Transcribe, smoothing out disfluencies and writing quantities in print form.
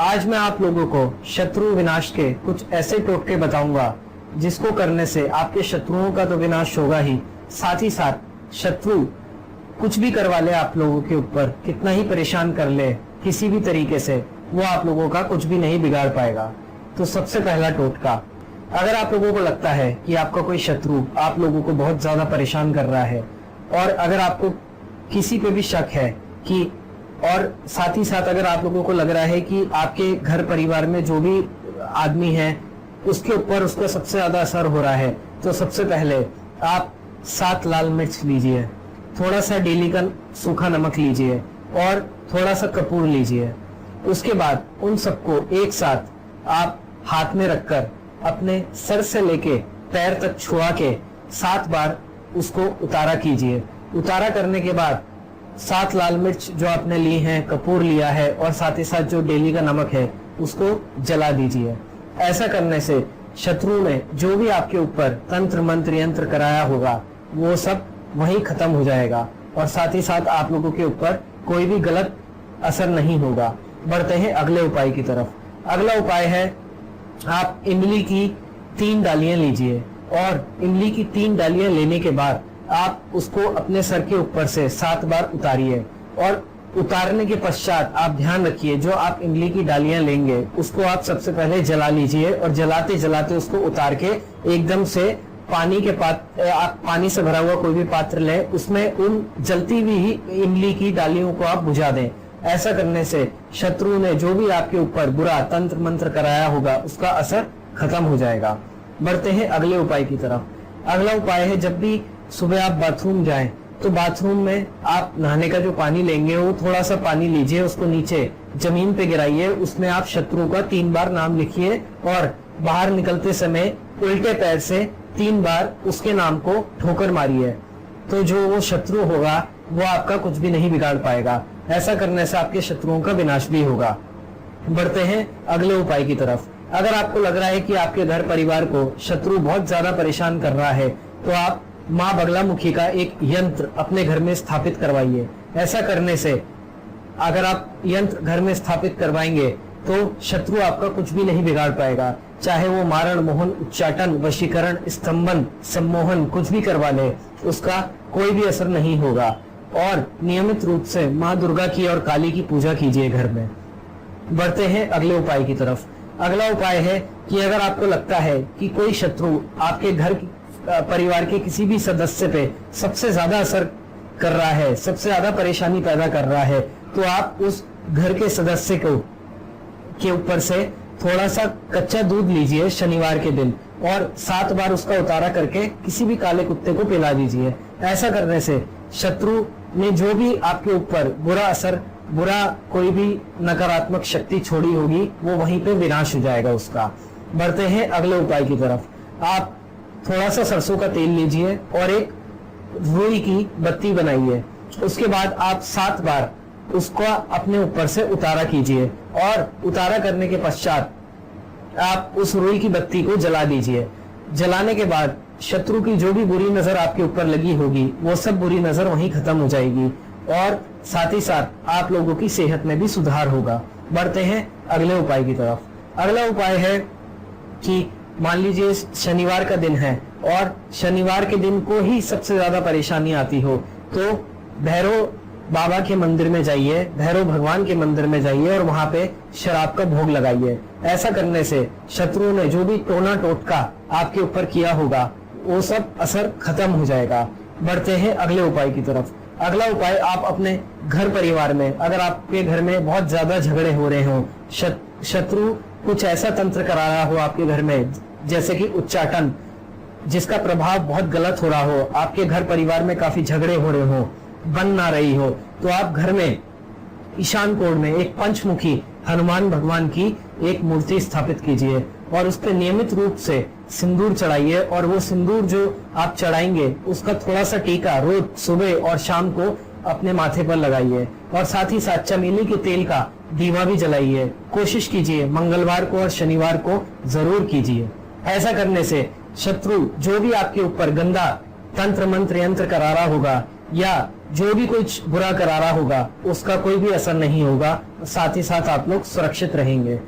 आज मैं आप लोगों को शत्रु विनाश के कुछ ऐसे टोटके बताऊंगा जिसको करने से आपके शत्रुओं का तो विनाश होगा ही, साथ ही साथ शत्रु कुछ भी करवा ले आप लोगों के ऊपर, कितना ही परेशान कर ले किसी भी तरीके से, वो आप लोगों का कुछ भी नहीं बिगाड़ पाएगा। तो सबसे पहला टोटका, अगर आप लोगों को लगता है कि आपका कोई शत्रु आप लोगों को बहुत ज्यादा परेशान कर रहा है और अगर आपको किसी पे भी शक है कि, और साथ ही साथ अगर आप लोगों को लग रहा है कि आपके घर परिवार में जो भी आदमी है उसके ऊपर उसका सबसे ज्यादा असर हो रहा है, तो सबसे पहले आप 7 लाल मिर्च लीजिए, थोड़ा सा डेली का सूखा नमक लीजिए और थोड़ा सा कपूर लीजिए। उसके बाद उन सबको एक साथ आप हाथ में रखकर अपने सर से लेके पैर तक छुआ के 7 बार उसको उतारा कीजिए। उतारा करने के बाद 7 लाल मिर्च जो आपने ली हैं, कपूर लिया है और साथ ही साथ जो डेली का नमक है उसको जला दीजिए। ऐसा करने से शत्रु ने जो भी आपके ऊपर तंत्र मंत्र यंत्र कराया होगा वो सब वहीं खत्म हो जाएगा और साथ ही साथ आप लोगों के ऊपर कोई भी गलत असर नहीं होगा। बढ़ते हैं अगले उपाय की तरफ। अगला उपाय है, आप इमली की 3 डालियां लीजिए और इमली की 3 डालियां लेने के बाद आप उसको अपने सर के ऊपर से 7 बार उतारिए और उतारने के पश्चात आप ध्यान रखिए जो आप इमली की डालियां लेंगे उसको आप सबसे पहले जला लीजिए और जलाते जलाते उसको उतार के एकदम से पानी के आप पानी से भरा हुआ कोई भी पात्र लें, उसमें उन जलती हुई इमली की डालियों को आप बुझा दें। ऐसा करने से शत्रु ने जो भी आपके ऊपर बुरा तंत्र मंत्र कराया होगा उसका असर खत्म हो जाएगा। बढ़ते हैं अगले उपाय की तरफ। अगला उपाय है, जब भी सुबह आप बाथरूम जाएं तो बाथरूम में आप नहाने का जो पानी लेंगे वो थोड़ा सा पानी लीजिए, उसको नीचे जमीन पे गिराइए, उसमें आप शत्रु का 3 बार नाम लिखिए और बाहर निकलते समय उल्टे पैर से 3 बार उसके नाम को ठोकर मारिए। तो जो वो शत्रु होगा वो आपका कुछ भी नहीं बिगाड़ पाएगा। ऐसा करने से आपके शत्रुओं का विनाश भी होगा। बढ़ते हैं अगले उपाय की तरफ। अगर आपको लग रहा है कि आपके घर परिवार को शत्रु बहुत ज्यादा परेशान कर रहा है तो आप माँ बगलामुखी का एक यंत्र अपने घर में स्थापित करवाइए। ऐसा करने से अगर आप यंत्र घर में स्थापित करवाएंगे तो शत्रु आपका कुछ भी नहीं बिगाड़ पाएगा, चाहे वो मारण मोहन उच्चाटन वशीकरण स्तंभन सम्मोहन कुछ भी करवा ले, उसका कोई भी असर नहीं होगा। और नियमित रूप से माँ दुर्गा की और काली की पूजा कीजिए घर में। बढ़ते हैं अगले उपाय की तरफ। अगला उपाय है कि अगर आपको लगता है कि कोई शत्रु आपके घर परिवार के किसी भी सदस्य पे सबसे ज्यादा असर कर रहा है, सबसे ज्यादा परेशानी पैदा कर रहा है, तो आप उस घर के सदस्य को के ऊपर से थोड़ा सा कच्चा दूध लीजिए शनिवार के दिन और 7 बार उसका उतारा करके किसी भी काले कुत्ते को पिला दीजिए। ऐसा करने से शत्रु ने जो भी आपके ऊपर बुरा असर, बुरा कोई भी नकारात्मक शक्ति छोड़ी होगी वो वहीं पे विनाश हो जाएगा उसका। बढ़ते हैं अगले उपाय की तरफ। आप थोड़ा सा सरसों का तेल लीजिए और एक रुई की बत्ती बनाइए। उसके बाद आप 7 बार उसको अपने ऊपर से उतारा कीजिए और उतारा करने के पश्चात आप उस रुई की बत्ती को जला दीजिए। जलाने के बाद शत्रु की जो भी बुरी नजर आपके ऊपर लगी होगी वो सब बुरी नजर वहीं खत्म हो जाएगी और साथ ही साथ आप लोगों की सेहत में भी सुधार होगा। बढ़ते हैं अगले उपाय की तरफ। अगला उपाय है कि मान लीजिए शनिवार का दिन है और शनिवार के दिन को ही सबसे ज्यादा परेशानी आती हो तो भैरव बाबा के मंदिर में जाइए, भैरव भगवान के मंदिर में जाइए और वहां पे शराब का भोग लगाइए। ऐसा करने से शत्रु ने जो भी टोना टोटका आपके ऊपर किया होगा वो सब असर खत्म हो जाएगा। बढ़ते हैं अगले उपाय की तरफ। अगला उपाय, आप अपने घर परिवार में, अगर आपके घर में बहुत ज्यादा झगड़े हो रहे हो, शत्रु कुछ ऐसा तंत्र करा रहा हो आपके घर में जैसे कि उच्चाटन जिसका प्रभाव बहुत गलत हो रहा हो, आपके घर परिवार में काफी झगड़े हो रहे हो, बन ना रही हो, तो आप घर में ईशान कोण में एक पंचमुखी हनुमान भगवान की एक मूर्ति स्थापित कीजिए और उस पर नियमित रूप से सिंदूर चढ़ाइए और वो सिंदूर जो आप चढ़ाएंगे उसका थोड़ा सा टीका रोज सुबह और शाम को अपने माथे पर लगाइए और साथ ही साथ चमेली के तेल का दीवा भी जलाइए। कोशिश कीजिए मंगलवार को और शनिवार को जरूर कीजिए। ऐसा करने से शत्रु जो भी आपके ऊपर गंदा तंत्र मंत्र यंत्र करा रहा होगा या जो भी कुछ बुरा करा रहा होगा उसका कोई भी असर नहीं होगा, साथ ही साथ आप लोग सुरक्षित रहेंगे।